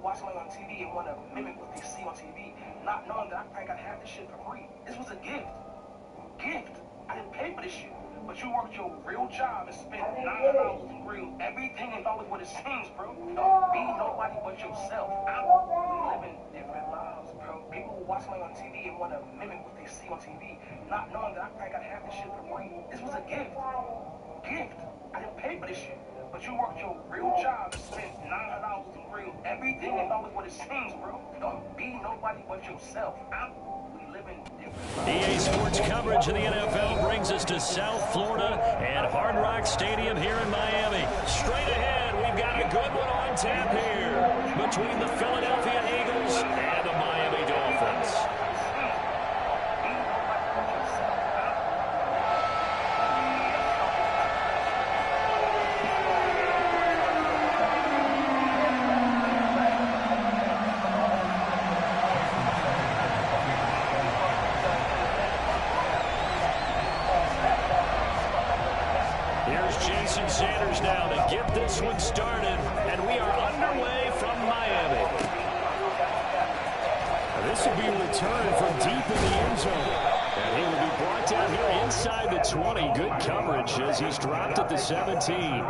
watch somebody on TV and want to mimic what they see on TV, not knowing that I probably got half this shit for free. This was a gift. Gift. I didn't pay for this shit. But you worked your real job and spent $9 and real everything ain't always what it seems, bro. Don't be nobody but yourself. We living different lives, bro. People will watch somebody on TV and want to mimic what they see on TV, not knowing that I probably got half this shit for free. This was a gift. Gift. I didn't pay for this shit. But you worked your real job and spent $9 and real everything ain't always what it seems, bro. Don't be nobody but yourself. EA Sports coverage of the NFL brings us to South Florida and Hard Rock Stadium here in Miami. Straight ahead, we've got a good one on tap here between the Philadelphia Eagles and the Miami Dolphins. Sanders now to get this one started, and we are underway from Miami. This will be a return from deep in the end zone. And he will be brought down here inside the 20. Good coverage as he's dropped at the 17.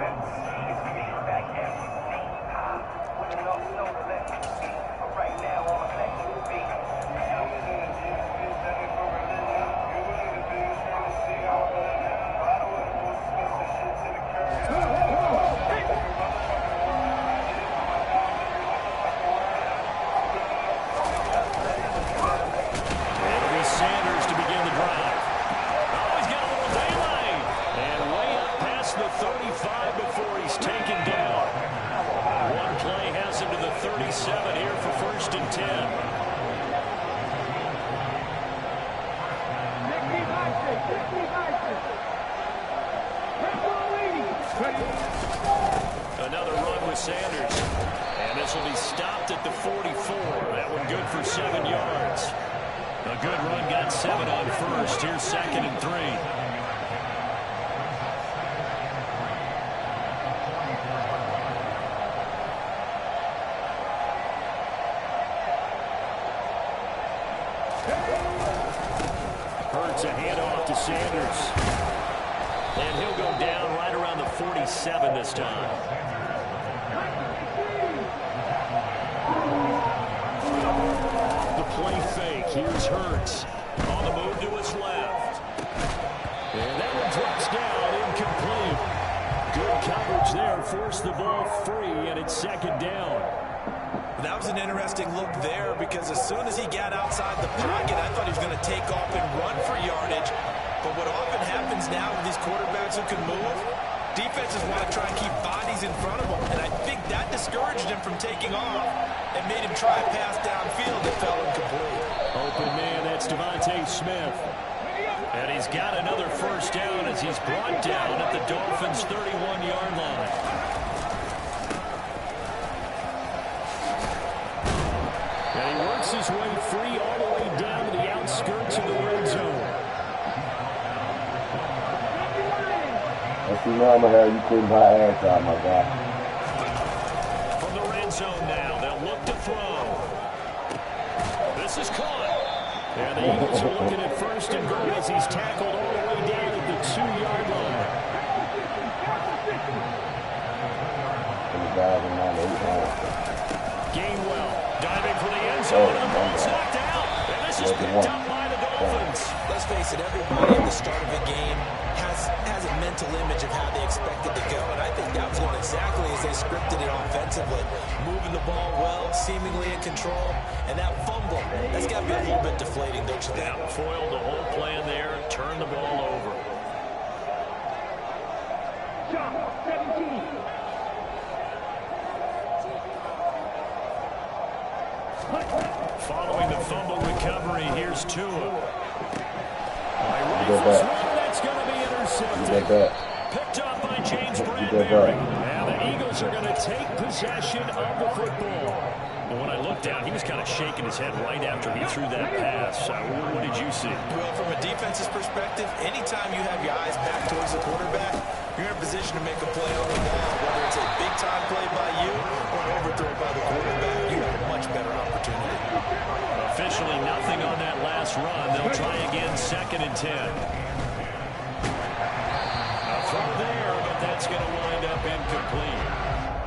Another run with Sanders. And this will be stopped at the 44. That one good for 7 yards. A good run got 7 on first. Here's 2nd and 3. Hurts a handoff to Sanders. And he'll go down right around the 47 this time. The play fake. Here's Hurts. On the move to his left. And that one drops down incomplete. Good coverage there. Forced the ball free, and it's 2nd down. That was an interesting look there because as soon as he got outside the pocket, I thought he was going to take off and run for yardage. But what often happens now with these quarterbacks who can move, defenses want to try and keep bodies in front of them. And I think that discouraged him from taking off and made him try a pass downfield that fell incomplete. Open man, that's Devontae Smith. And he's got another first down as he's brought down at the Dolphins' 31-yard line. And he works his way free all the way down to the outskirts of the red zone. You know I'm going to have you putting my ass out, my guy. From the red zone now, they'll look to throw. This is caught. And the Eagles are looking at 1st and goal as he's tackled all the way down at the 2-yard line. Gainwell diving for the end zone, and the ball's knocked out. And this is picked up by the Dolphins. Let's face it, everybody at the start of a game has a mental image of how they expect it to go, and I think that was going exactly as they scripted it offensively. Moving the ball well, seemingly in control, and that fumble, that's got to be a little bit deflating, don't you think? Yeah, foiled the whole plan there, turned the ball over. Shot, 17. Following the fumble recovery, here's Tua. That's going to be intercepted. Picked up by James Bradbury. And the Eagles are going to take possession of the football. Well, when I looked down, he was kind of shaking his head right after he threw that pass. What did you see? Well, from a defense's perspective, anytime you have your eyes back towards the quarterback, you're in a position to make a play on the ball, whether it's a big-time play by you or an overthrow by the quarterback. You Essentially nothing on that last run. They'll try again, 2nd and 10. A throw there, but that's going to wind up incomplete.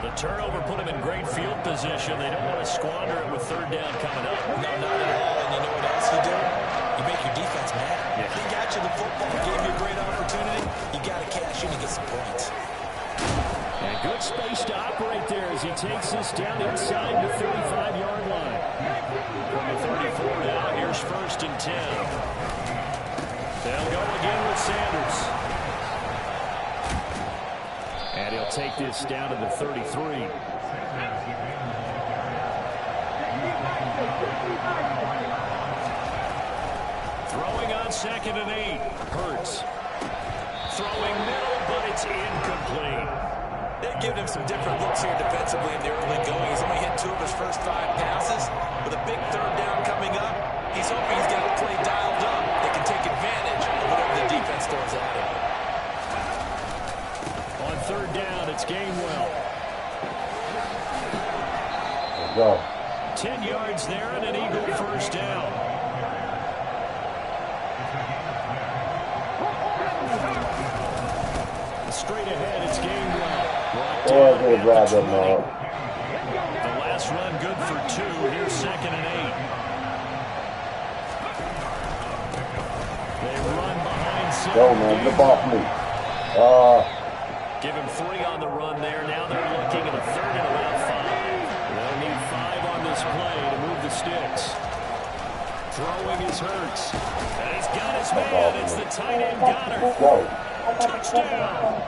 The turnover put him in great field position. They don't want to squander it with 3rd down coming up. No, not at all. And you know what else you do? You make your defense mad. Yeah. He got you the football, gave you a great opportunity. You got to cash in and get some points. And good space to operate there as he takes this down inside the 35-yard line. From the 34 now, here's 1st and 10. They'll go again with Sanders. And he'll take this down to the 33. Throwing on 2nd and 8. Hurts. Throwing middle, but it's incomplete. They're giving him some different looks here defensively in the early going. He's only hit 2 of his first 5 passes. With a big 3rd down coming up, he's hoping he's got a play dialed up that can take advantage of whatever the defense throws at him. On 3rd down, it's Gainwell. Let's go. 10 yards there and an Eagle 1st down. Straight ahead, it's Gainwell. Yeah, good grab that man. The last run good for 2. Here's 2nd and 8. They run behind center. Go, man. Flip off me. Give him 3 on the run there. Now they're looking at a 3rd and about 5. They'll need 5 on this play to move the sticks. Throwing his Hurts. And he's got his man. It's the tight end Goddard. Go. Touchdown.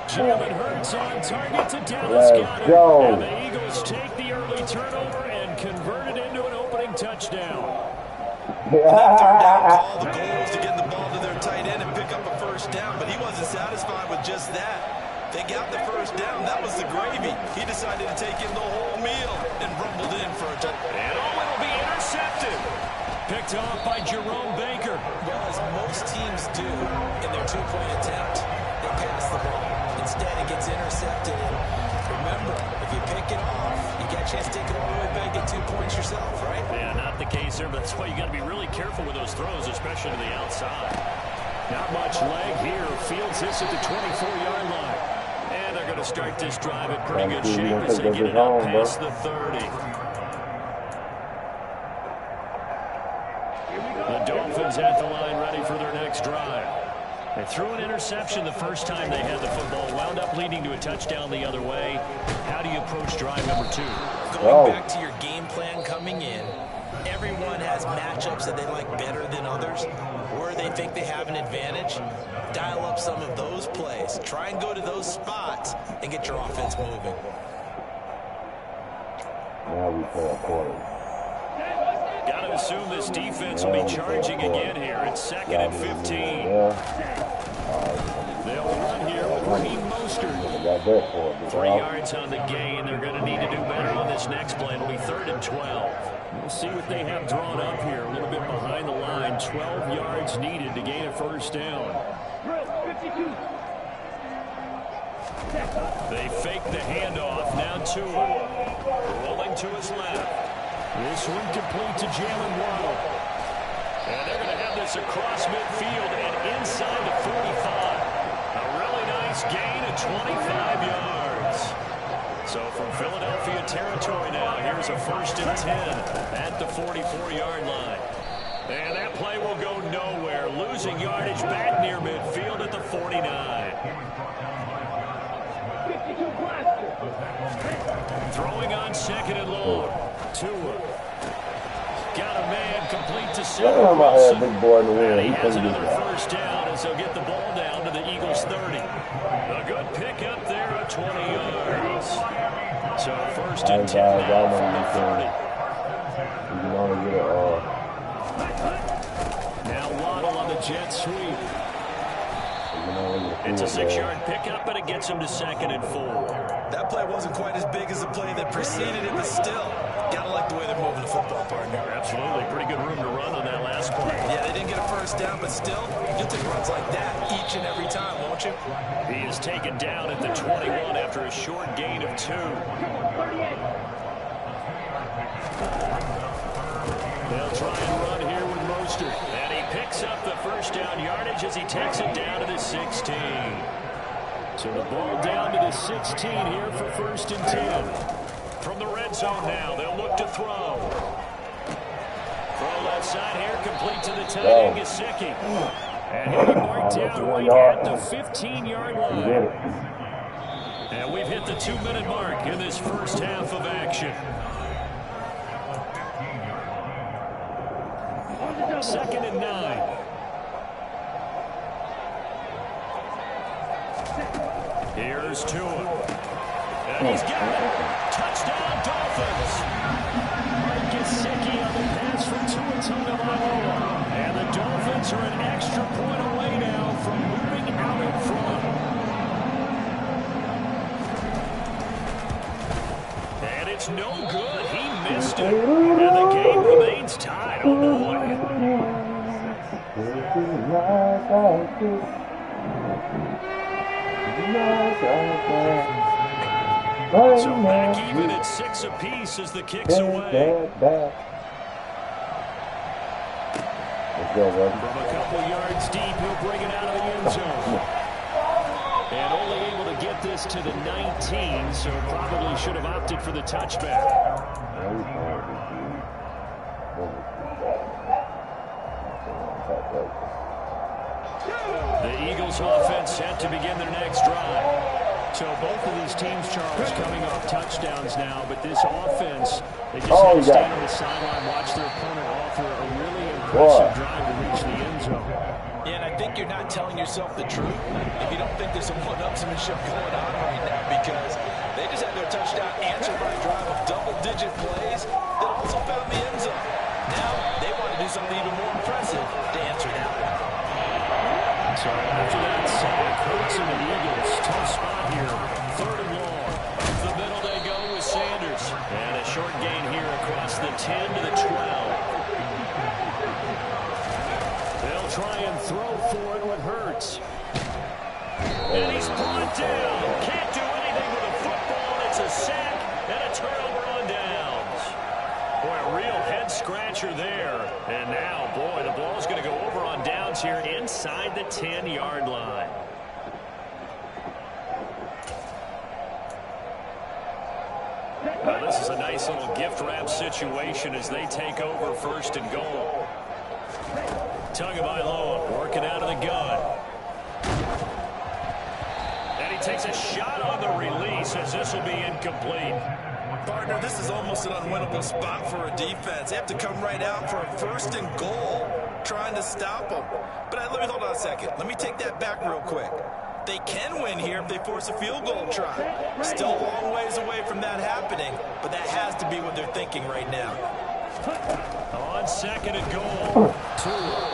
Jalen Hurts on target to Dallas Let's Goddard. go. And the Eagles take the early turnover and convert it into an opening touchdown. Third down call, the goal was to get the ball to their tight end and pick up a 1st down, but he wasn't satisfied with just that. They got the 1st down. That was the gravy. He decided to take in the whole meal and rumbled in for a touchdown. And it'll be intercepted. Picked off by Jerome Baker. Well, as most teams do in their 2-point attempt, they pass the ball. Instead, it gets intercepted. Remember, if you pick it off, you get a chance to take it all the way back, get 2 points yourself, right? Yeah, not the case there, but that's why you got to be really careful with those throws, especially to the outside. Not much leg here. Fields this at the 24-yard line. And they're going to start this drive in pretty good shape as they get it up past the 30. The Dolphins at the line ready for their next drive. They threw an interception the first time they had the football, wound up leading to a touchdown the other way. How do you approach drive number 2? Going back to your game plan coming in, everyone has matchups that they like better than others, where they think they have an advantage. Dial up some of those plays. Try and go to those spots and get your offense moving. Now we play a quarter. Got to assume this defense will be charging again here. It's 2nd and 15. They'll run here with Raheem Mostert. 3 yards on the gain. They're going to need to do better on this next play. It'll be 3rd and 12. We'll see what they have drawn up here. A little bit behind the line. 12 yards needed to gain a 1st down. They fake the handoff. Now Tua. Rolling to his left. This one complete to Jalen Waddle. And they're going to have this across midfield and inside the 45. A really nice gain of 25 yards. So from Philadelphia territory now, here's a 1st and 10 at the 44-yard line. And that play will go nowhere. Losing yardage back near midfield at the 49. Throwing on 2nd and long. Tua. Got a man complete to center. Wilson. Big boy in the And he has another 1st down as they'll get the ball down to the Eagles' 30. A good pickup there of 20 yards. So 1st and 10 now from the 30. You can only get Now Waddle on the jet sweep. It's a 6-yard pickup, but it gets him to 2nd and 4. That play wasn't quite as big as the play that preceded it, but still, gotta like the way they're moving the football, partner. Absolutely. Pretty good room to run on that last play. Yeah, they didn't get a 1st down, but still, you'll take runs like that each and every time, won't you? He is taken down at the 21 after a short gain of 2. They'll try and run here with Mostert. And he picks up the first down yardage as he takes it down to the 16. So the ball down to the 16 here for 1st and 10. From the red zone now, they'll look to throw. Throw left side here, complete to the tight end, Gesicki. And he'll be marked down right at the 15-yard line. And we've hit the 2-minute mark in this first half of action. 2nd and 9. Here's Tua. And he's got it. Touchdown, Dolphins. Gesicki on the pass from Tua Tagovailoa. And the Dolphins are an extra point away now from moving out in front. And it's no good. He missed it. And the game remains tied. Oh, boy. So back even at 6 apiece as the kick's away. From a couple yards deep, he'll bring it out of the end zone. And only able to get this to the 19, so probably should have opted for the touchback. The Eagles offense set to begin their next drive. So both of these teams, Charles, coming off touchdowns now, but this offense, they just had to stand on the sideline, watch their opponent offer a really impressive drive to reach the end zone. Yeah, and I think you're not telling yourself the truth if you don't think there's some one-upsmanship going on right now, because they just had their touchdown answered by a drive of double-digit plays that also found the end zone. Now they want to do something even more impressive to answer that one. So after that sack, Hurts and the Eagles, tough spot here. 3rd and long. Up the middle they go with Sanders. And a short gain here across the 10 to the 12. They'll try and throw for it with Hurts. And he's brought down. Can't do anything with a football. It's a sack and a turnover on downs. Boy, a real head-scratcher there. And now, boy, the ball's going to go over on downs here inside the 10-yard line. Well, this is a nice little gift wrap situation as they take over 1st and goal. Tagovailoa working out of the gun. And he takes a shot on the release as this will be incomplete. Partner, this is almost an unwinnable spot for a defense. They have to come right out for a 1st and goal, trying to stop them. But let me hold on a second. Let me take that back real quick. They can win here if they force a field goal try. Still a long ways away from that happening, but that has to be what they're thinking right now. On 2nd and goal.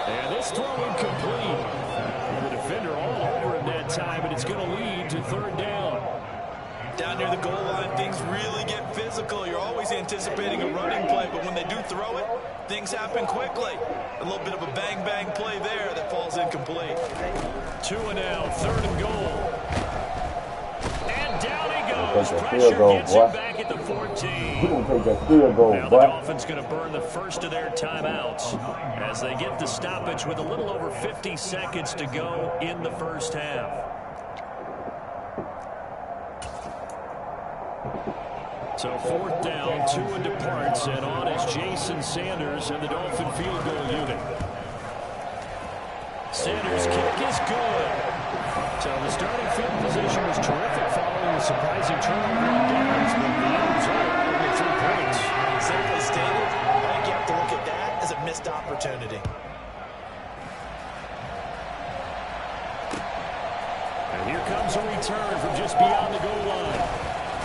And this throw incomplete. And the defender all over him that time, and it's going to lead to 3rd down. Down near the goal line, things really get physical. You're always anticipating a running play, but when they do throw it, things happen quickly. A little bit of a bang-bang play there that falls incomplete. 2 and now, 3rd and goal. And down he goes. Pressure gets him back at the 14. Now the Dolphins going to burn the first of their timeouts as they get the stoppage with a little over 50 seconds to go in the first half. So 4th down, Tua departs, and on is Jason Sanders and the Dolphin field goal unit. Sanders' kick is good. So the starting field position was terrific following the surprising turnover on downs, but the end result only 3 points. Simply stated, I think you have to look at that as a missed opportunity. And here comes a return from just beyond the goal line.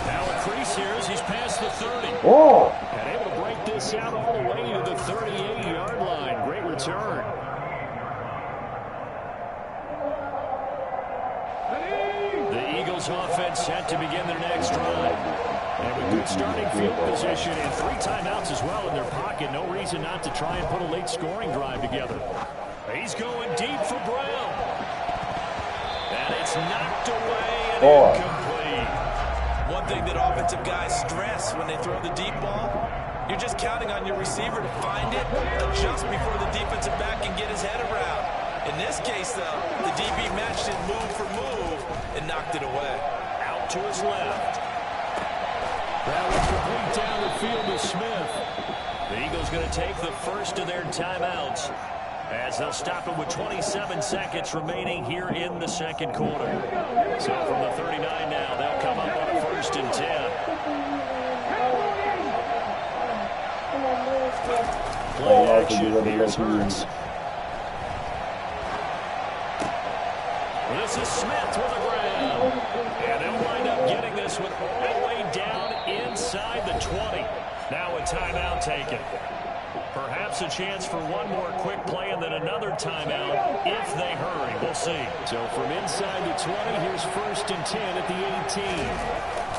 Now a crease here as he's past the 30. Oh. And able to break this out all the way to the 38-yard line. Great return. The Eagles offense set to begin their next drive. And with good starting field position and 3 timeouts as well in their pocket, no reason not to try and put a late scoring drive together. He's going deep for Brown. And it's knocked away and incomplete. One thing that offensive guys stress when they throw the deep ball, You're just counting on your receiver to find it, adjust before the defensive back can get his head around. In this case, though, the DB matched it move for move and knocked it away. Out to his left. That was complete down the field to Smith. The Eagles going to take the first of their timeouts as they'll stop it with 27 seconds remaining here in the second quarter. So from the 39 now, they'll come up on a 1st and 10. Play action. Here's Hurts. This is Smith with the ground. And they'll wind up getting this one all the way down inside the 20. Now a timeout taken. Perhaps a chance for one more quick play and then another timeout if they hurry. We'll see. So from inside the 20, here's 1st and 10 at the 18.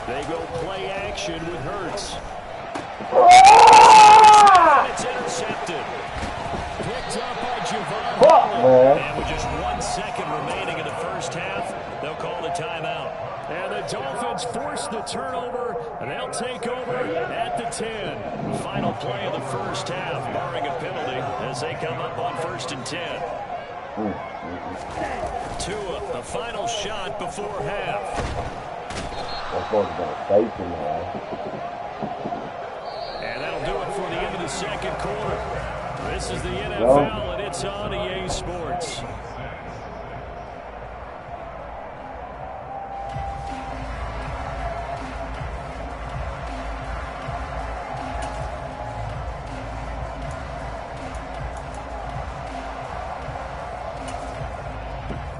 They go play action with Hurts. And it's intercepted. Picked up by Javon. And with just 1 second remaining in the first half, they'll call the timeout. And the Dolphins force the turnover, and they'll take over at the 10. Final play of the first half, barring a penalty, as they come up on 1st and 10. Tua, the final shot before half. And that'll do it for the end of the second quarter. This is the NFL, and it's on EA Sports.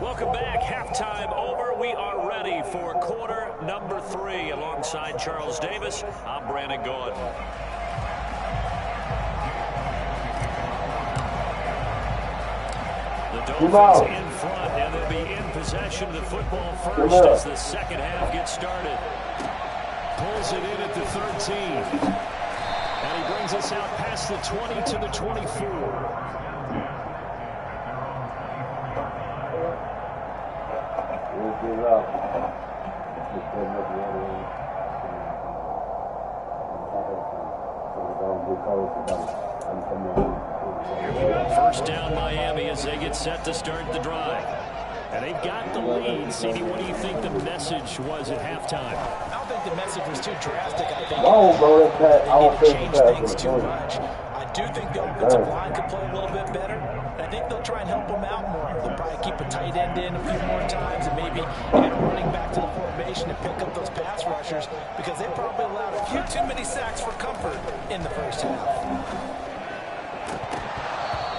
Welcome back. Halftime over. We are ready for quarter number 3. Alongside Charles Davis, I'm Brandon Gordon. The Dolphins in front, and they'll be in possession of the football first as the second half gets started. Pulls it in at the 13. And he brings us out past the 20 to the 24. First down Miami as they get set to start the drive. And they've got the lead. CD, what do you think the message was at halftime? I don't think the message was too drastic. I think they need to change things too much. I do think the offensive line could play a little bit better. I think they'll try and help them out more. They'll probably keep a tight end in a few more times and maybe add running back to the formation to pick up those pass rushers because they probably allowed a few too many sacks for comfort in the first half.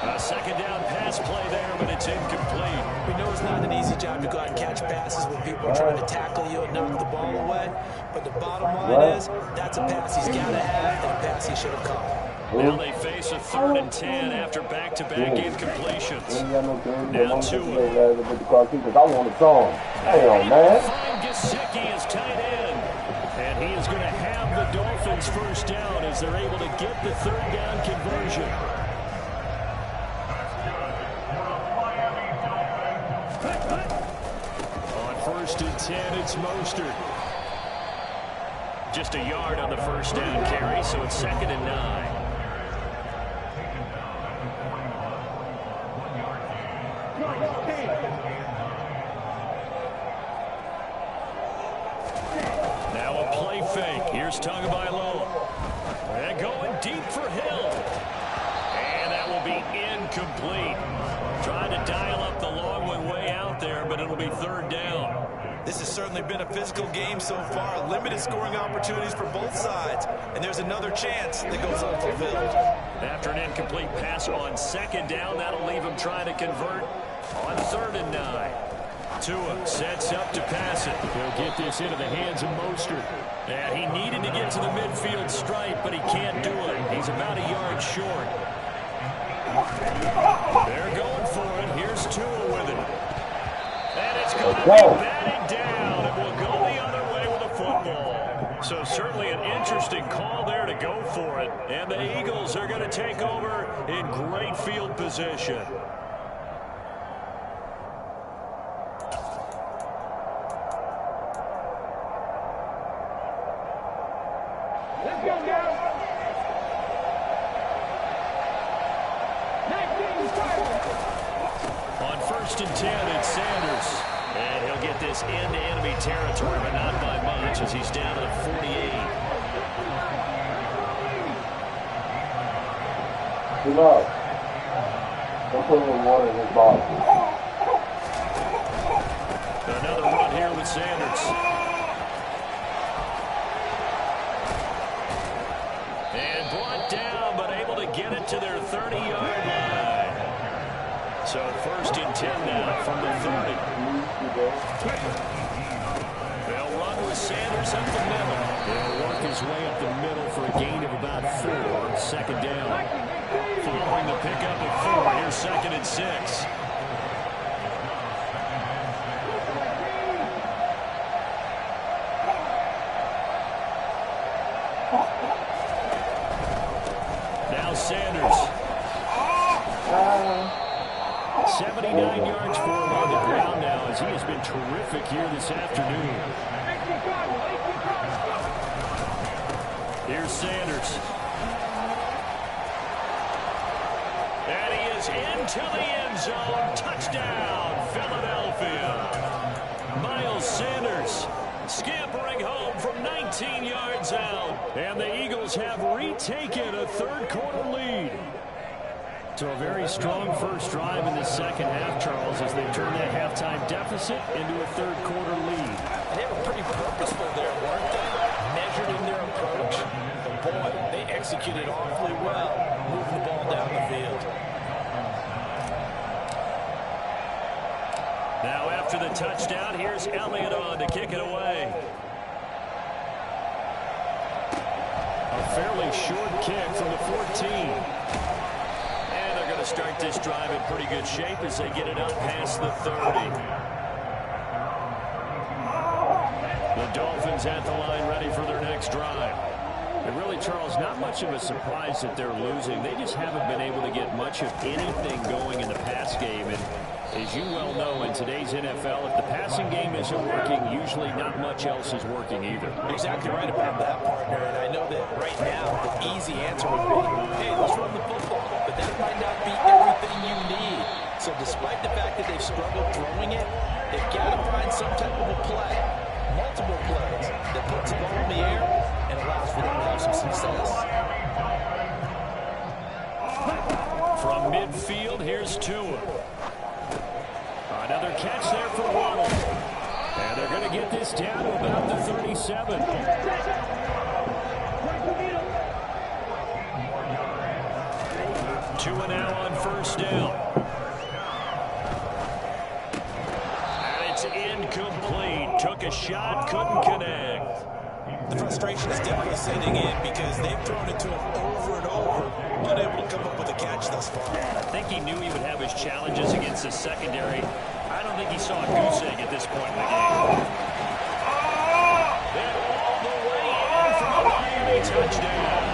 A second down pass play there, but it's incomplete. We know it's not an easy job to go out and catch passes when people are trying to tackle you and knock the ball away. But the bottom line is that's a pass he's got to have and a pass he should have caught. Now they face a 3rd and 10 after back-to-back incompletions. Now Tua. I want a song. Damn, man. Find Gesicki as tight end. And he is going to have the Dolphins first down as they're able to get the 3rd down conversion. On 1st and 10, it's Mostert. Just a yard on the first down carry, so it's 2nd and 9. Now a play fake. Here's Tagovailoa. And going deep for Hill. And that will be incomplete. Trying to dial up the long one way out there, but it'll be 3rd down. This has certainly been a physical game so far. Limited scoring opportunities for both sides. And there's another chance that goes unfulfilled. After an incomplete pass on 2nd down, that'll leave him trying to convert on 3rd and 9. Tua sets up to pass it. He'll get this into the hands of Mostert. And he needed to get to the midfield stripe, but he can't do it. He's about a yard short. They're going for it. Here's Tua with it. And it's going to be batted down. It will go the other way with the football. So certainly an interesting call there to go for it. And the Eagles are going to take over in great field position. First and 10, it's Sanders. And he'll get this into enemy territory, but not by much as he's down to the 48. Good luck. Don't put a little water in his bottle. Another run here with Sanders. And brought down, but able to get it to their 30-yard line. So first and 10 now from the 30. They'll run with Sanders up the middle. He'll work his way up the middle for a gain of about 4 on second down. Following the pickup of 4, here's second and 6. Now Sanders. 79 yards for him on the ground now as he has been terrific here this afternoon. Here's Sanders. And he is into the end zone. Touchdown, Philadelphia. Miles Sanders scampering home from 19 yards out. And the Eagles have retaken a third-quarter lead. So a very strong first drive in the second half, Charles, as they turn that halftime deficit into a third-quarter lead. They were pretty purposeful there, weren't they? Measured in their approach. But boy, they executed awfully well, moving the ball down the field. Now after the touchdown, here's Elliott on to kick it away. A fairly short kick from the 14. To start this drive in pretty good shape as they get it up past the 30. The Dolphins at the line ready for their next drive. And really, Charles, not much of a surprise that they're losing. They just haven't been able to get much of anything going in the pass game. And as you well know, in today's NFL, if the passing game isn't working, usually not much else is working either. Exactly right about that, partner. And I know that right now the easy answer would be, hey, let's run the football. But that might not be everything you need. So despite the fact that they've struggled throwing it, they've got to find some type of a play, multiple plays, that puts the ball in the air and allows for them to have some success. From midfield, here's Tua. Another catch there for Waddle. And they're going to get this down to about the 37. Tua now on first down. And it's incomplete. Took a shot, couldn't connect. The frustration is definitely setting in because they've thrown it to him over and over, unable to come up with a catch thus far. I think he knew he would have his challenges against the secondary. I don't think he saw a goose egg at this point in the game. Then all the way in for a Miami touchdown.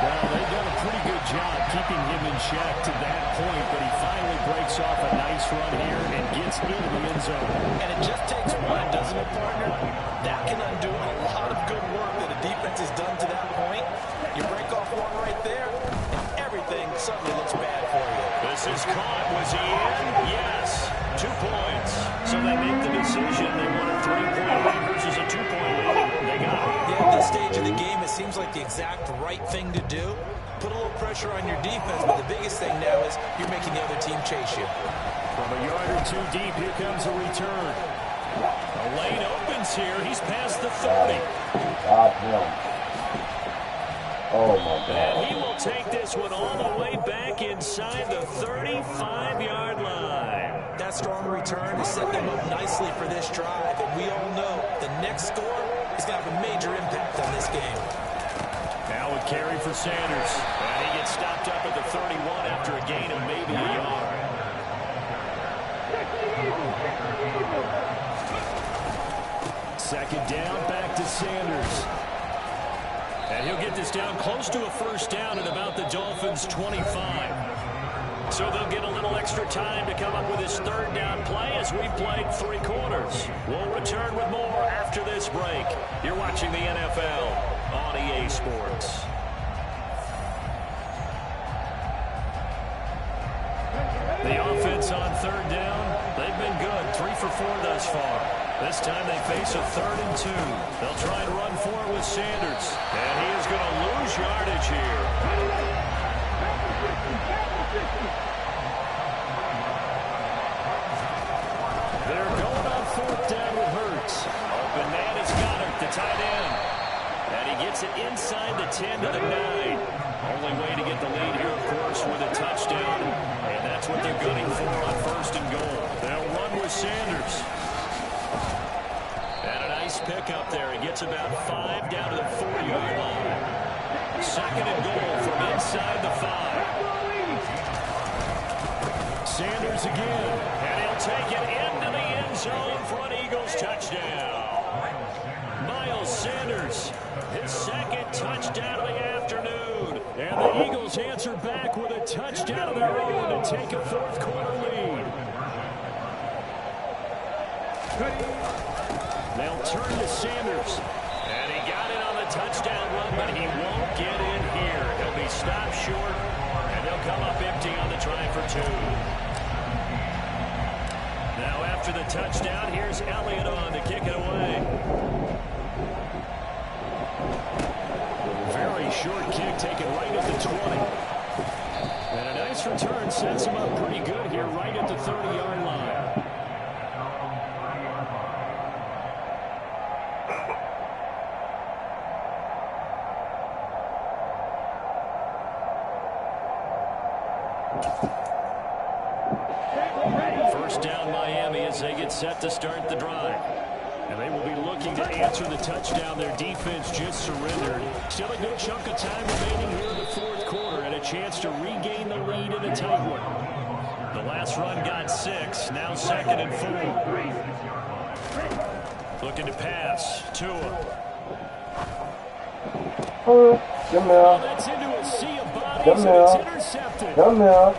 Well, they've done a pretty good job keeping him in check to that point, but he finally breaks off a nice run here and gets into the end zone. And it just takes one, doesn't it, partner? That can undo a lot of good work that a defense has done to that point. You break off one right there, and everything suddenly looks bad for you. This is caught. Was he in? Yes. 2 points. So they make the decision. They want a 3-point lead versus a 2-point lead. They got it. Yeah, at this stage of the game, it seems like the exact right thing to do. Put a little pressure on your defense, but the biggest thing now is you're making the other team chase you. From a yard or two deep, here comes a return. The lane opens here. He's past the 30. Oh, my God. And he will take this one all the way back inside the 35-yard line. That strong return has set them up nicely for this drive, and we all know the next score is going to have a major impact on this game. Now a carry for Sanders. And he gets stopped up at the 31 after a gain of maybe a yard. Second down, back to Sanders. And he'll get this down close to a first down at about the Dolphins' 25. So they'll get a little extra time to come up with his third down play as we played 3 quarters. We'll return with more after this break. You're watching the NFL on EA Sports. The offense on third down, they've been good. 3 for 4 thus far. This time they face a 3rd and 2. They'll try and run for it with Sanders. And he is going to lose yardage here. They're going on 4th down with Hurts. Open man is Goddard, the tight end. And he gets it inside the 10 to the 9. Only way to get the lead here, of course, with a touchdown. And that's what they're gunning for on 1st and goal. They'll run with Sanders. And a nice pick up there. He gets about 5 down to the 40-yard line. 2nd and goal from inside the 5. Sanders again. And he'll take it into the end zone for an Eagles touchdown. Miles Sanders, his 2nd touchdown of the afternoon. And the Eagles answer back with a touchdown of their own to take a 4th quarter lead. They'll turn to Sanders. And he got it on the touchdown run, but he won't get in here. He'll be stopped short, and they'll come up empty on the try for 2. Now after the touchdown, here's Elliott on to kick it away. Very short kick taken right at the 20. And a nice return sets him up pretty good here right at the 30-yard line. First down Miami as they get set to start the drive. And they will be looking to answer the touchdown their defense just surrendered. Still a good chunk of time remaining here in the 4th quarter and a chance to regain the lead in a tight one. The last run got 6, now 2nd and 4. Looking to pass. Tua. Come here. That's into a sea of bodies Come and here. it's intercepted. Come here.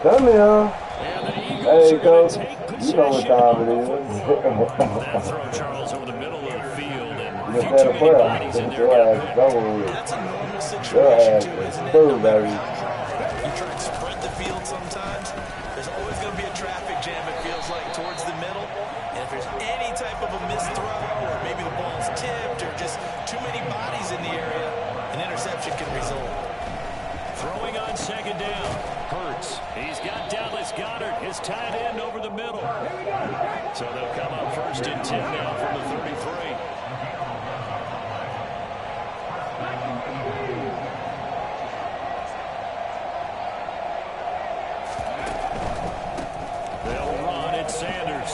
Come here. And the Eagles There you are going go. to take You know what possession time of it the is. football. That throw, Charles, over the middle of the field, and You a few said too a many prayer. bodies in Your there got ass picked. over with. That's a normal Your situation, ass too, is isn't it? through, No matter baby. how hard you try and spread the field sometimes, there's always going to be a traffic jam, it feels like, towards the middle. And if there's any type of a missed throw, or maybe the ball's tipped, or just too many bodies in the area, an interception can result. Throwing on 2nd down. Hurts. He's got Dallas Goddard, his tight end, over the middle. So they'll come up 1st and 10 now from the 33. They'll run at Sanders.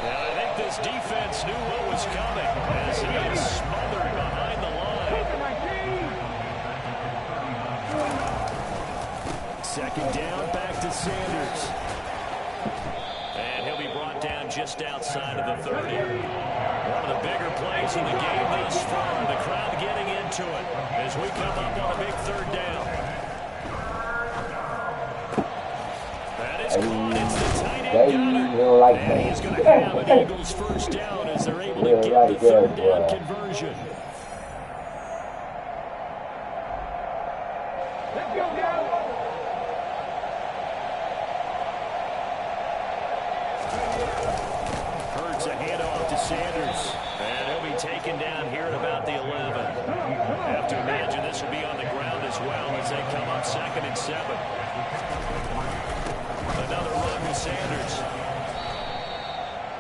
And I think this defense knew what was coming as he is smothered behind the line. 2nd down, back to Sanders. And he'll be brought down just outside of the 30. One of the bigger plays in the game thus far. The crowd getting into it as we come up on a big 3rd down. That is caught. It's the tight end Goddard. And he's going to have an Eagles 1st down as they're able to get the 3rd down conversion. Let's go, guys. Hurts a handoff to Sanders. And he'll be taken down here at about the 11. Have to imagine this will be on the ground as well as they come up 2nd and 7. Another run with Sanders.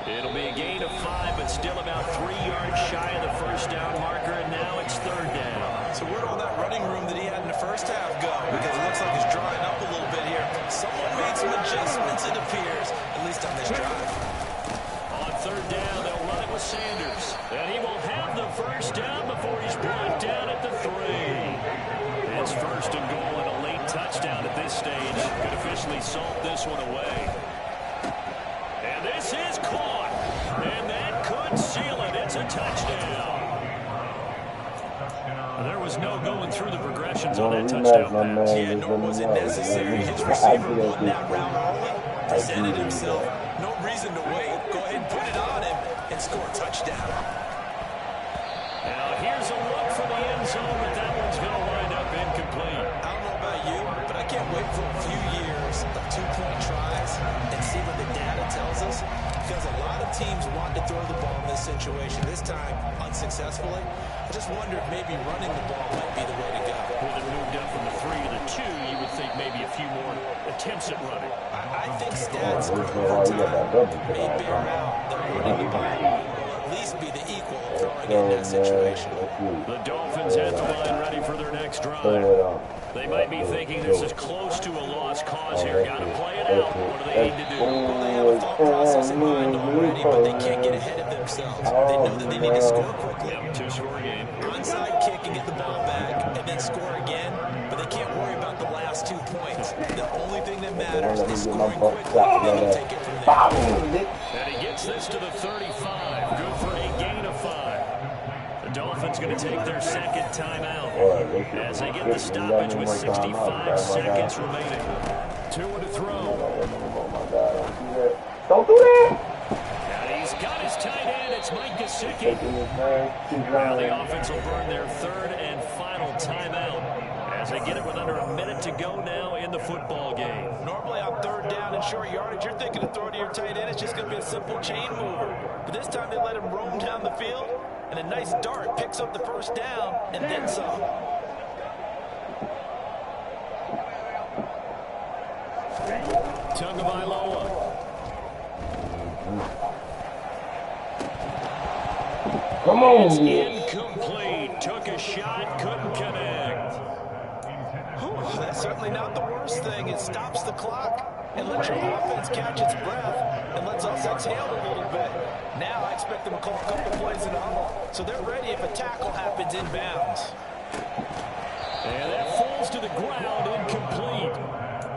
It'll be a gain of 5, but still about 3 yards shy of the 1st down marker, and now it's 3rd down. So where'd all that running room that he had in the first half go? Because it looks like it's drying up a little bit here. Someone made some adjustments, it appears, at least on this drive. On 3rd down, they'll run it with Sanders. And he will have the 1st down before he's brought down at the 3. It's 1st and goal and a late touchdown at this stage. Could officially salt this one away. And this is caught. And that could seal it. It's a touchdown. There was no going through the progressions on that touchdown pass. Yeah, nor was it necessary. His receiver won that route early, presented himself. No reason to wait. Go ahead and put it on him and score a touchdown. Now here's a look for the end zone, but that one's going to wind up incomplete. I don't know about you, but I can't wait for a few 2-point tries and see what the data tells us? Because a lot of teams want to throw the ball in this situation. This time, unsuccessfully. I just wonder if maybe running the ball might be the way to go. With it moved up from the 3 to the 2, you would think maybe a few more attempts at running. I think stats over time may bear out that running the ball will at least be the equal of throwing it in that situation. The Dolphins at the line ready for their next drive. They might be thinking this is close to a lost cause here. Got to play it out. What do they need to do? Well, they have a thought process in mind already, but they can't get ahead of themselves. They know that they need to score quickly. Yep, 2-score game. Onside kick and get the ball back and then score again, but they can't worry about the last 2 points. The only thing that matters is scoring quickly, and then they'll take it from there. And he gets this to the 35. Good for a gain of 5. The Dolphins going to take their second timeout as they get the stoppage with 65 seconds remaining. 2 to throw. Don't do that! And he's got his tight end. It's Mike Gesicki. Now the offense will burn their third and final timeout as they get it with under a minute to go now in the football game. Normally on 3rd down and short yardage, you're thinking of throwing to your tight end. It's just going to be a simple chain mover. But this time they let him roam down the field, and a nice dart picks up the first down and then some. Tagovailoa. Come on. It's incomplete. Took a shot, couldn't connect. That's certainly not the worst thing. It stops the clock and lets your offense catch its breath and lets us exhale a little bit. Now I expect them to call a couple plays in the huddle, so they're ready if a tackle happens inbounds. And that falls to the ground, incomplete.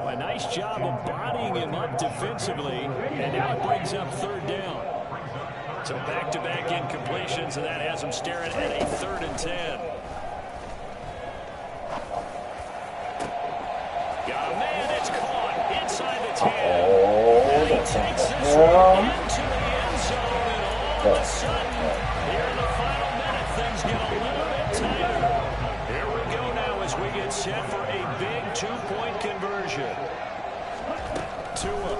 A nice job of bodying him up defensively, and now it brings up 3rd down. So back-to-back incompletions, and that has them staring at a 3rd and 10. Got a man, it's caught inside the 10. And he takes this one into the end zone, and all of a sudden, here in the final minute, things get a little bit tighter. Here we go now as we get set for a big 2-point conversion. Tua.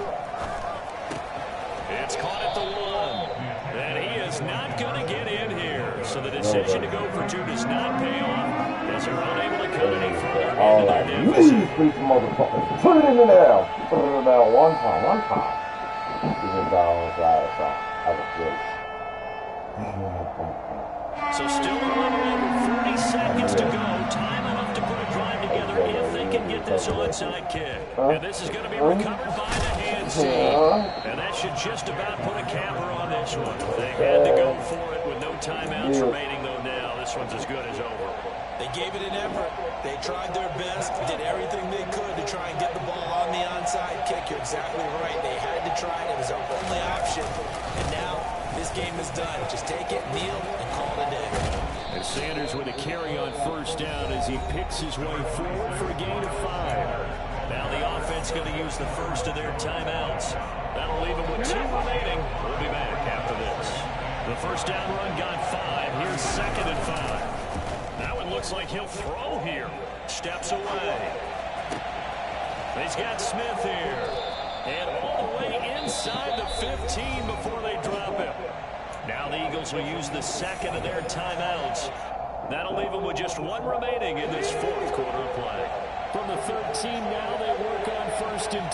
It's caught at the 1. And he is not going to get in here. So the decision to go for 2 does not pay off as they're unable to cut any further into their deficit. Motherfuckers, put it in there. Put it in there one time. Give it down, So still a little over 40 seconds to go. Time enough to put a drive together if they can get this onside kick. And this is going to be recovered by the hands team. And that should just about put a capper on this one. They had to go for it with no timeouts remaining, though now. This one's as good as over. They gave it an effort. They tried their best, did everything they could to try and get the ball on the onside kick. You're exactly right. They had to try it. It was their only option. And now this game is done. Just take it, kneel, and call it a day. And Sanders with a carry on 1st down as he picks his way forward for a gain of 5. Now the offense going to use the first of their timeouts. That'll leave them with 2 remaining. We'll be back after this. The 1st down run got 5. Here's 2nd and 5. Now it looks like he'll throw here. Steps away. He's got Smith here. And all the way inside the 15 before they drop him. Now the Eagles will use the 2nd of their timeouts. That'll leave them with just 1 remaining in this 4th quarter of play. From the 13 now they work on 1st and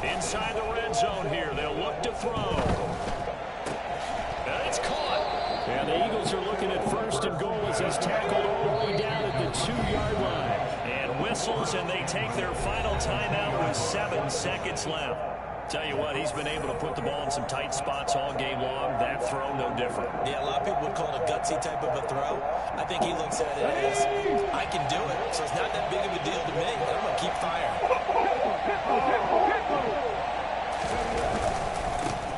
10. Inside the red zone here. They'll look to throw. And it's caught. And the Eagles are looking at 1st and goal as he's tackled all the way down at the 2-yard line. And whistles, and they take their final timeout with 7 seconds left. Tell you what, he's been able to put the ball in some tight spots all game long. That throw, no different. Yeah, a lot of people would call it a gutsy type of a throw. I think he looks at it as, I can do it, so it's not that big of a deal to me, and I'm going to keep firing.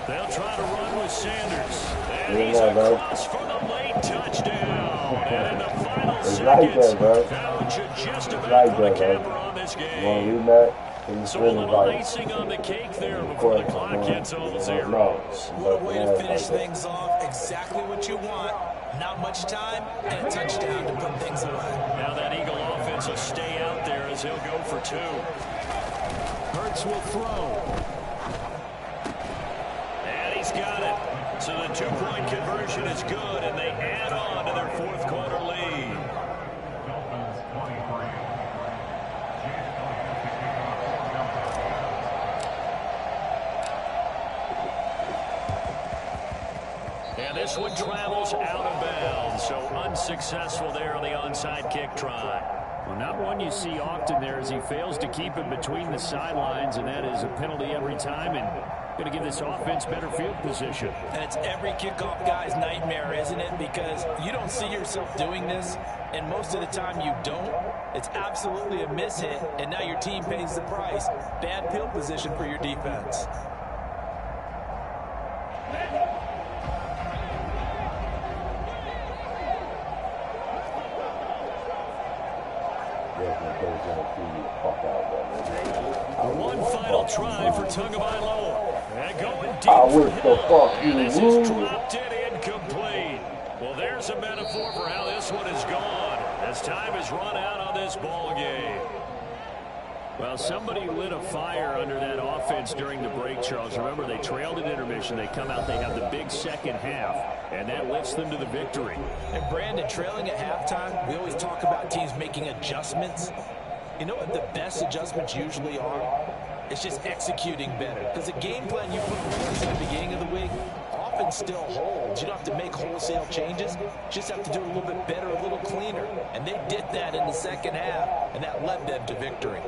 They'll try to run with Sanders. And he's across for the late touchdown. And in the final seconds, that one should just about put a capper on this game. So a little icing on the cake there before the clock hits all zeros. What a way to finish things off. Exactly what you want. Not much time and a touchdown to put things away. Now that Eagle offense will stay out there as he'll go for 2. Hurts will throw. And he's got it. So the 2-point conversion is good, and they add on to their fourth quarter lead. And this one travels out of bounds, so unsuccessful there on the onside kick try. Well, not one you see often there as he fails to keep it between the sidelines, and that is a penalty every time, and going to give this offense better field position. And it's every kickoff guy's nightmare, isn't it? Because you don't see yourself doing this, and most of the time you don't. It's absolutely a mishit, and now your team pays the price. Bad field position for your defense. One final try for Tagovailoa. And going deep I for wish the Hill. fuck you And this would. is dropped in incomplete. Well, there's a metaphor for how this one is gone, as time has run out on this ball game. Well, somebody lit a fire under that offense during the break, Charles. Remember, they trailed in intermission. They come out, they have the big second half, and that lifts them to the victory. And Brandon, trailing at halftime, we always talk about teams making adjustments. You know what the best adjustments usually are? It's just executing better. Because the game plan you put in place at the beginning of the week often still holds. You don't have to make wholesale changes. You just have to do it a little bit better, a little cleaner. And they did that in the second half, and that led them to victory.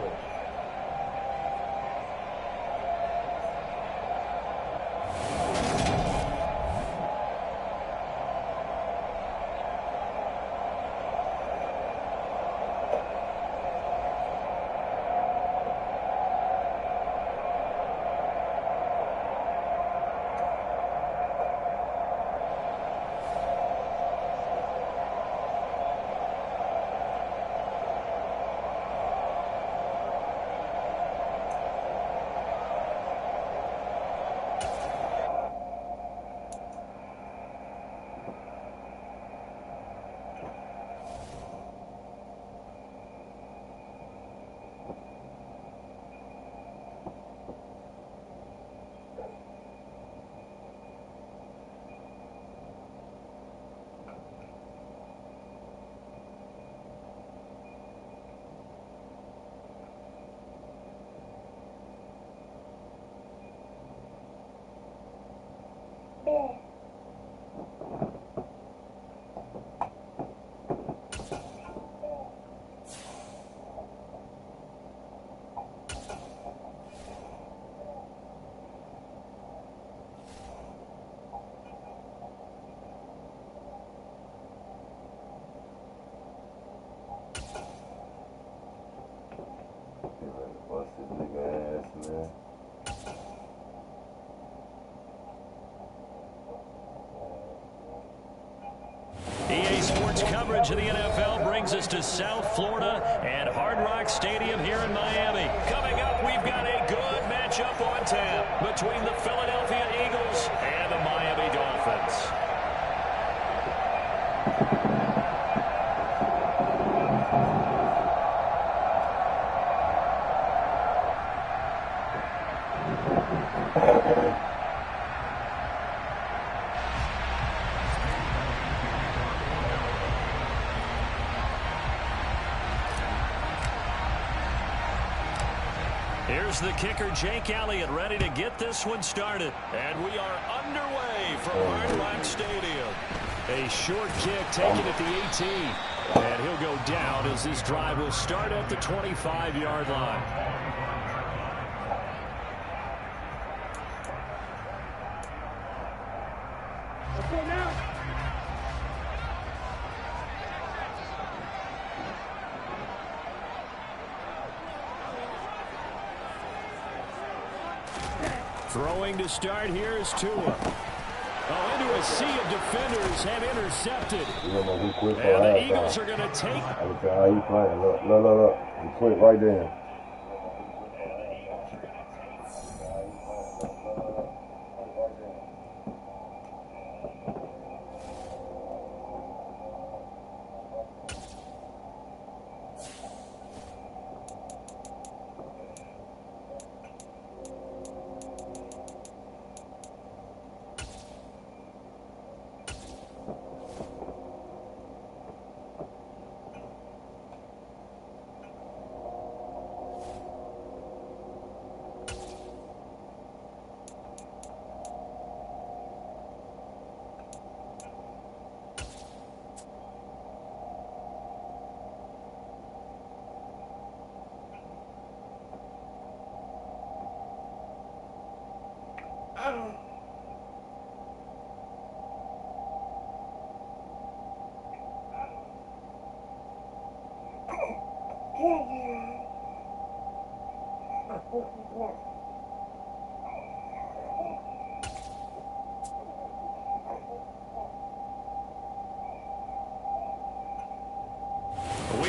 EA Sports coverage of the NFL brings us to South Florida and Hard Rock Stadium here in Miami. Coming up, we've got a good matchup on tap between the Philadelphia Eagles and the Miami Dolphins. Here's the kicker, Jake Elliott, ready to get this one started. And we are underway from Hard Rock Stadium. A short kick taken at the 18. And he'll go down as this drive will start at the 25-yard line. Okay, now. Throwing to start here is Tua. Oh, into a sea of defenders have intercepted. And the Eagles are going to take. Look how he playing. Look. He quit right there. We're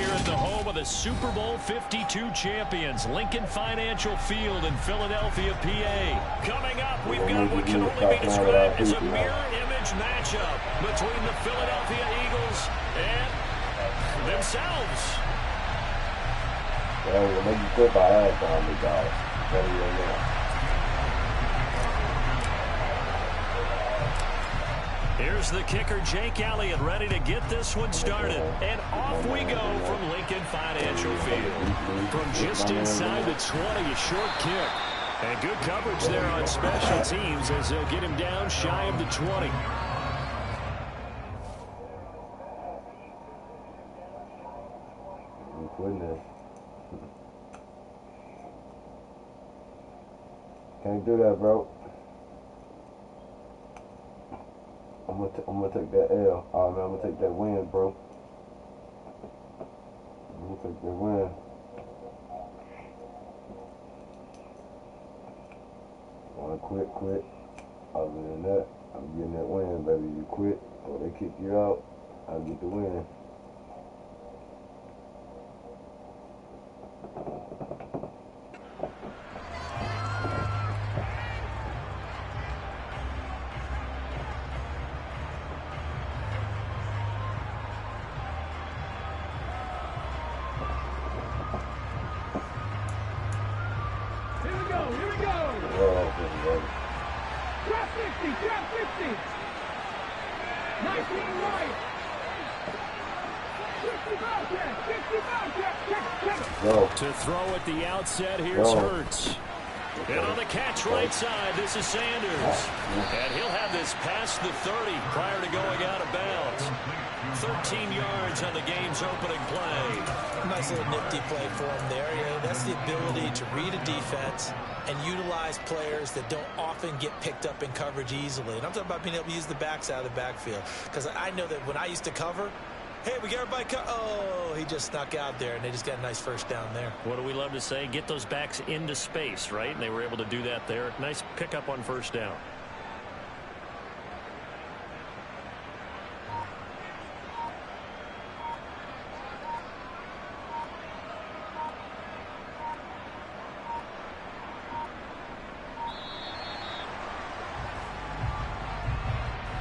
at the home of the Super Bowl 52 champions, Lincoln Financial Field in Philadelphia, PA. Coming up, we've got what can only be described as a mirror image matchup between the Philadelphia Eagles and themselves. Yeah, we'll make you quit by that time, big dog. Better than that. Here's the kicker, Jake Elliott, ready to get this one started. And off we go from Lincoln Financial Field. From just inside the 20, a short kick. And good coverage there on special teams as they'll get him down shy of the 20. Goodness. Can't do that, bro. I'm gonna take that L. Oh man, I'm gonna take that win, bro. I'm gonna take that win. Wanna quit. Other than that, I'm getting that win, baby. You quit or they kick you out, I'll get the win. To throw at the outset, here's Hurts. And on the catch right side, this is Sanders. And he'll have this past the 30 prior to going out of bounds. 13 yards on the game's opening play. Nice little nifty play for him there. Yeah, that's the ability to read a defense and utilize players that don't often get picked up in coverage easily. And I'm talking about being able to use the backs out of the backfield. Because I know that when I used to cover, hey, we got everybody oh, he just snuck out there, and they just got a nice first down there. What do we love to say? Get those backs into space, right? And they were able to do that there. Nice pickup on first down.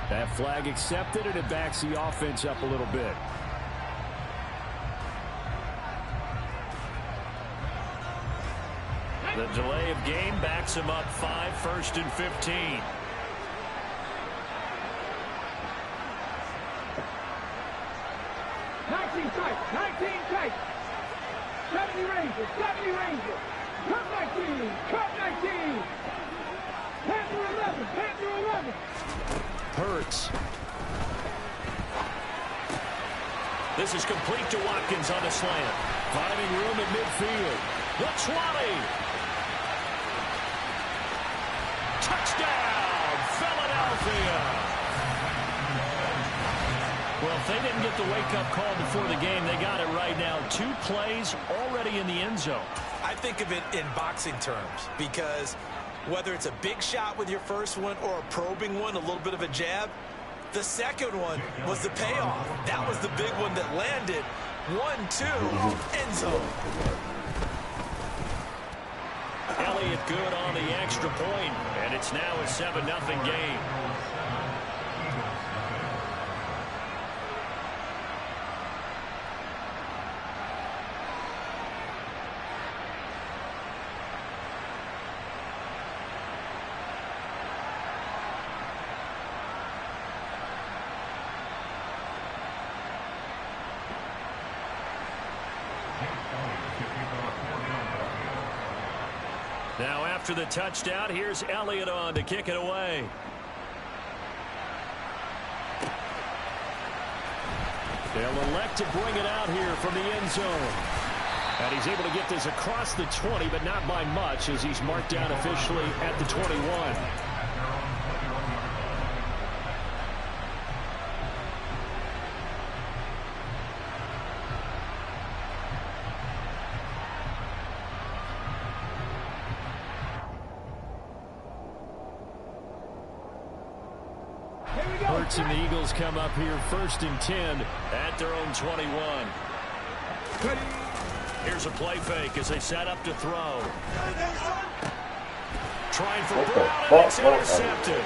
That flag accepted, and it backs the offense up a little bit. The delay of game backs him up 5, 1st and 15. 19 tight. 70 Rangers. Cut 19. Panther 11. Hurts. This is complete to Watkins on the slant. Finding room at midfield. The 20. Touchdown, Philadelphia. Well, if they didn't get the wake-up call before the game, they got it right now. 2 plays already in the end zone. I think of it in boxing terms because whether it's a big shot with your first one or a probing one, a little bit of a jab, the second one was the payoff. That was the big one that landed. 1-2, end zone. Elliott good on the extra point, and it's now a 7-0 game. Now after the touchdown, here's Elliott on to kick it away. They'll elect to bring it out here from the end zone. And he's able to get this across the 20, but not by much as he's marked down officially at the 21. Hurts and the Eagles come up here 1st and 10 at their own 21. Here's a play fake as they set up to throw. Trying for Brown, and it's intercepted.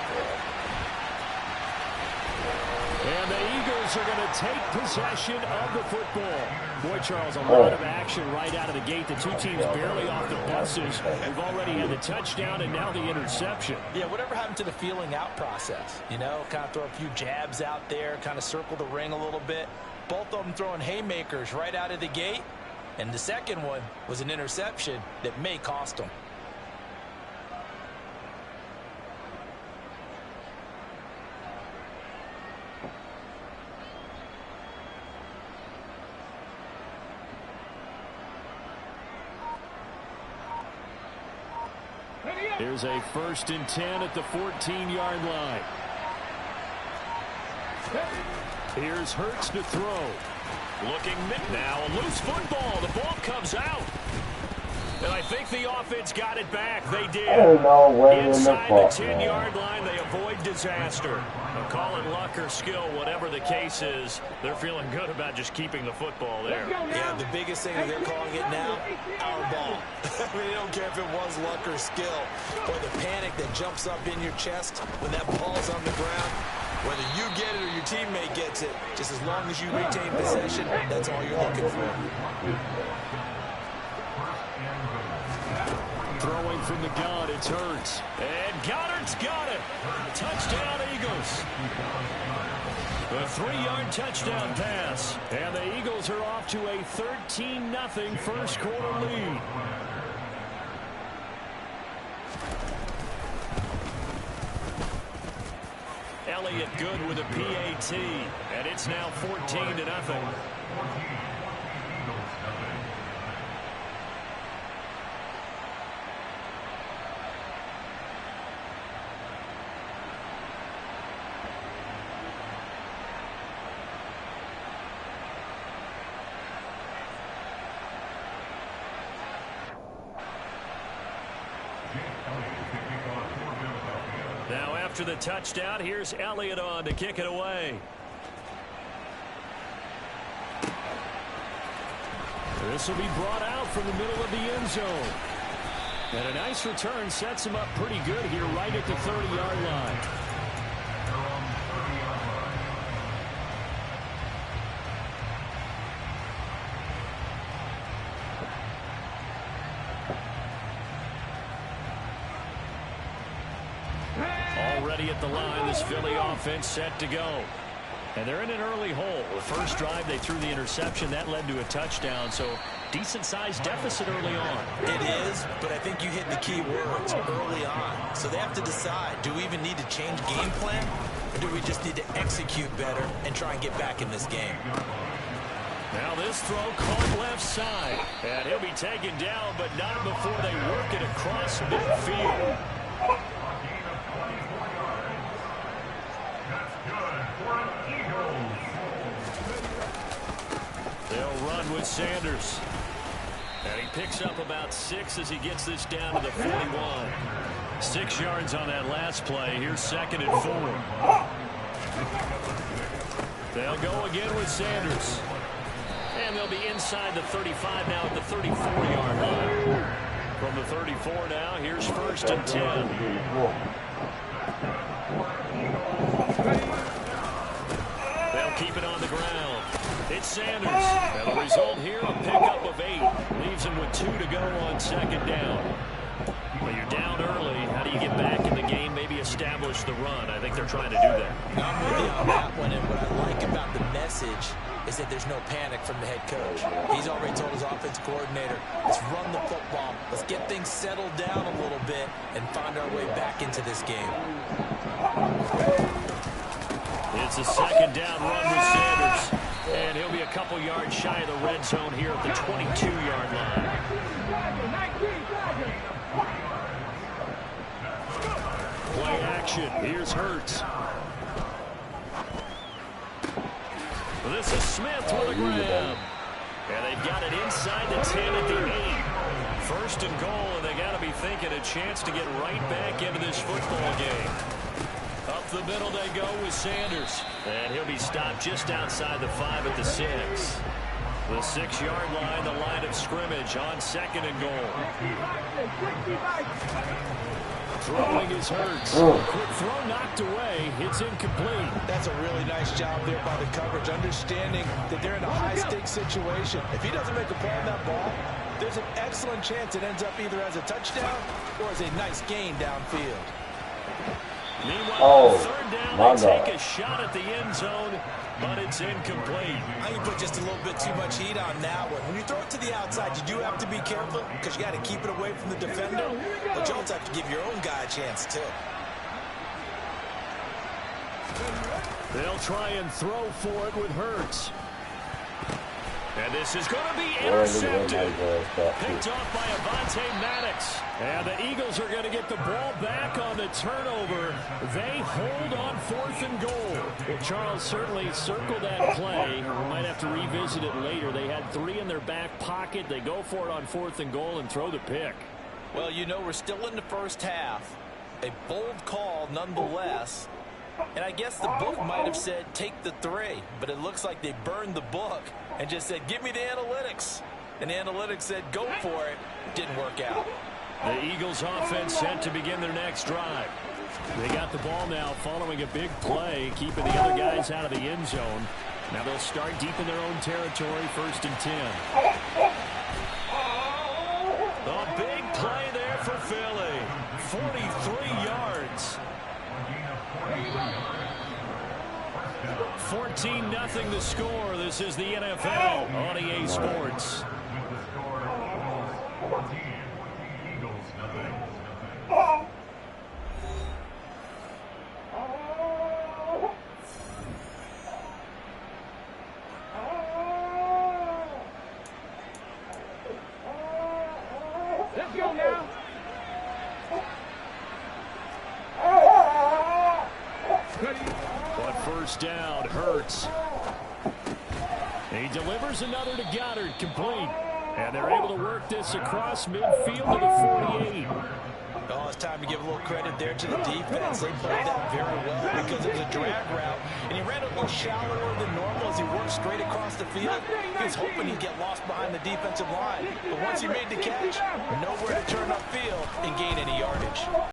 And the Eagles are going to take possession of the football. Boy, Charles, a lot of action right out of the gate. The two teams barely off the buses. We've already had the touchdown and now the interception. Yeah, whatever happened to the feeling out process? You know, kind of throw a few jabs out there, kind of circle the ring a little bit. Both of them throwing haymakers right out of the gate. And the second one was an interception that may cost them. Here's a 1st and 10 at the 14-yard line. Here's Hurts to throw. Looking now, a loose football. The ball comes out. And I think the offense got it back. They did. Inside the 10-yard line, they avoid disaster. Call it luck or skill, whatever the case is. They're feeling good about just keeping the football there. Yeah, the biggest thing that they're calling it now, our ball. I mean, they don't care if it was luck or skill. Or the panic that jumps up in your chest when that ball's on the ground. Whether you get it or your teammate gets it, just as long as you retain possession, that's all you're looking for. Throwing from the gun, it's Hurts. And Goddard's got it. Touchdown, Eagles. A 3-yard touchdown pass. And the Eagles are off to a 13-0 first quarter lead. Elliott good with a PAT. And it's now 14-0. Now after the touchdown, here's Elliott on to kick it away. This will be brought out from the middle of the end zone. And a nice return sets him up pretty good here right at the 30-yard line. Already at the line, this Philly offense set to go. And they're in an early hole. The first drive, they threw the interception. That led to a touchdown, so decent-sized deficit early on. It is, but I think you hit the key words, early on. So they have to decide, do we even need to change game plan, or do we just need to execute better and try and get back in this game? Now this throw caught left side. And he'll be taken down, but not before they work it across midfield. They'll run with Sanders. And he picks up about 6 as he gets this down to the 41. 6 yards on that last play. Here's 2nd and 4. They'll go again with Sanders. And they'll be inside the 35 now at the 34-yard line. From the 34 now, here's 1st and 10. They'll keep it on the ground. It's Sanders. And the result here, a pickup of 8. Leaves him with 2 to go on 2nd down. Well, you're down early. How do you get back in the game, maybe establish the run? I think they're trying to do that. I'm with you on that one, and what I like about the message is that there's no panic from the head coach. He's already told his offensive coordinator, let's run the football, let's get things settled down a little bit and find our way back into this game. It's a 2nd down run with Sanders. And he'll be a couple yards shy of the red zone here at the 22-yard line. Play action. Here's Hurts. This is Smith with a grab. And they've got it inside the 10 at the 8. 1st and goal, and they got to be thinking a chance to get right back into this football game. Up the middle they go with Sanders. And he'll be stopped just outside the 5 at the 6. The 6-yard line, the line of scrimmage on 2nd and goal. Throwing is Hurts. Quick throw knocked away. It's incomplete. That's a really nice job there by the coverage, understanding that they're in a high-stakes situation. If he doesn't make a play on that ball, there's an excellent chance it ends up either as a touchdown or as a nice gain downfield. Meanwhile, third down, they take a shot at the end zone, but it's incomplete. I think you put just a little bit too much heat on that one. When you throw it to the outside, you do have to be careful because you got to keep it away from the defender, but you also have to give your own guy a chance, too. They'll try and throw for it with Hurts. And this is going to be intercepted. Picked off by Avonte Maddox. And the Eagles are going to get the ball back on the turnover. They hold on 4th and goal. Well, Charles certainly circled that play. We might have to revisit it later. They had 3 in their back pocket. They go for it on 4th and goal and throw the pick. Well, you know, we're still in the first half. A bold call nonetheless. And I guess the book might have said take the 3, but it looks like they burned the book and just said give me the analytics. And the analytics said go for it. Didn't work out. The Eagles offense set to begin their next drive. They got the ball now following a big play, keeping the other guys out of the end zone. Now they'll start deep in their own territory, 1st and 10. A big play there for Philly. 43 yards. 14-0 the score. This is the NFL on EA Sports. Let's go now. On 1st down, Hurts. He delivers another to Goddard, complete. And they're able to work this across midfield to the 48. Oh, it's time to give a little credit there to the defense. They played that very well because it was a drag route. And he ran a little shallower than normal as he worked straight across the field. He was hoping he'd get lost behind the defensive line. But once he made the catch, nowhere to turn upfield and gain any yardage.